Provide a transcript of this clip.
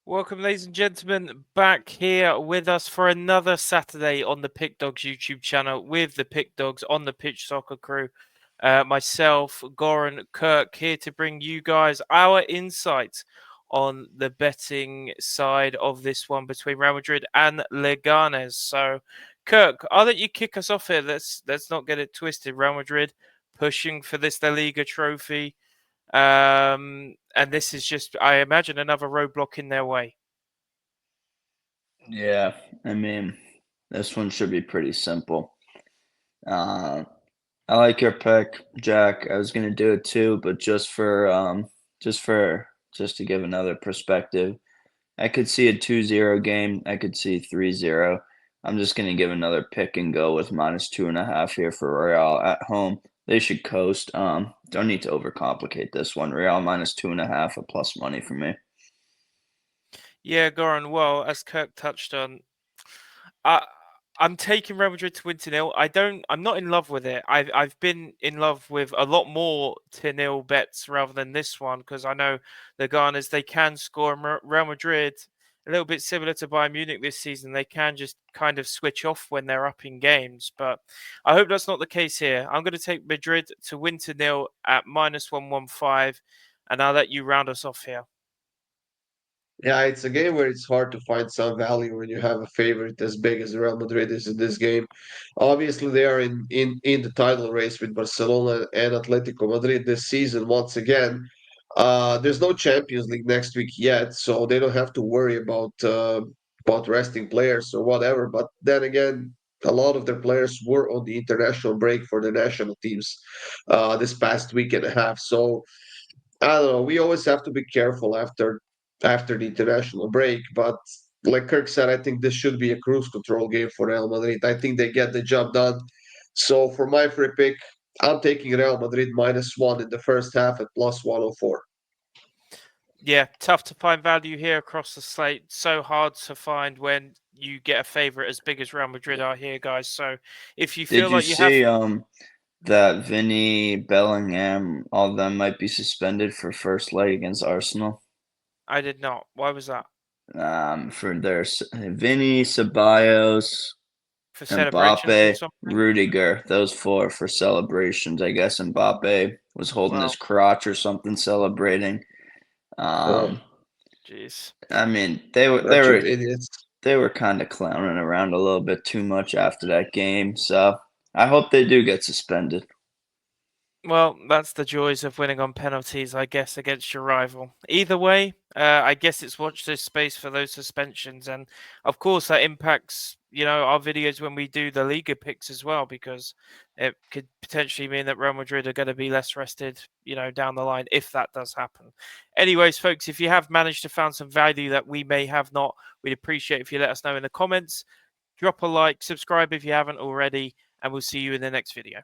Welcome, ladies and gentlemen, back here with us for another Saturday on the Pick Dawgz YouTube channel with the Pick Dawgz on the Pitch Soccer crew. Myself, Goran, Kirk, here to bring you guys our insights on the betting side of this one between Real Madrid and Leganes. So, Kirk, I'll let you kick us off here. Let's not get it twisted. Real Madrid pushing for this La Liga trophy. And this is just, I imagine, another roadblock in their way. Yeah, I mean, this one should be pretty simple. I like your pick, Jack. I was gonna do it too, but just to give another perspective, I could see a 2-0 game. I could see 3-0. I'm just gonna give another pick and go with -2.5 here for Real at home. They should coast. Don't need to overcomplicate this one. Real -2.5, a plus money for me. Yeah, Goran, well, as Kirk touched on, I, I'm taking Real Madrid to win 2-0. I'm not in love with it. I've been in love with a lot more 2-0 bets rather than this one because I know the Gunners, they can score. And Real Madrid, a little bit similar to Bayern Munich this season, they can just kind of switch off when they're up in games. But I hope that's not the case here. I'm going to take Madrid to win 2-0 at -115, and I'll let you round us off here. Yeah, it's a game where it's hard to find some value when you have a favorite as big as Real Madrid is in this game. Obviously, they are in the title race with Barcelona and Atletico Madrid this season once again. There's no Champions League next week yet, so they don't have to worry about resting players or whatever. But then again, a lot of their players were on the international break for the national teams this past week and a half. So I don't know. We always have to be careful after the international break. But like Kirk said, I think this should be a cruise control game for Real Madrid. I think they get the job done. So for my free pick, I'm taking Real Madrid -1 in the first half at +104. Yeah, tough to find value here across the slate. So hard to find when you get a favorite as big as Real Madrid are here, guys. So if you Did feel you like you have, see that Vinny, Bellingham, all of them might be suspended for first leg against Arsenal? I did not. Why was that? For their Vinny, Ceballos, For celebrations or Mbappe, something? Rudiger, those four for celebrations. I guess Mbappe was holding his Well, crotch or something celebrating. Oh, Um, jeez. I mean, they were they bunch of were idiots. they were kind of clowning around a little bit too much after that game. So I hope they do get suspended. Well, that's the joys of winning on penalties, I guess, against your rival. Either way, I guess it's watch this space for those suspensions, and of course that impacts, our videos when we do the Liga picks as well, because it could potentially mean that Real Madrid are going to be less rested, down the line if that does happen. Anyways, folks, if you have managed to find some value that we may have not, we'd appreciate if you let us know in the comments. Drop a like, subscribe if you haven't already, and we'll see you in the next video.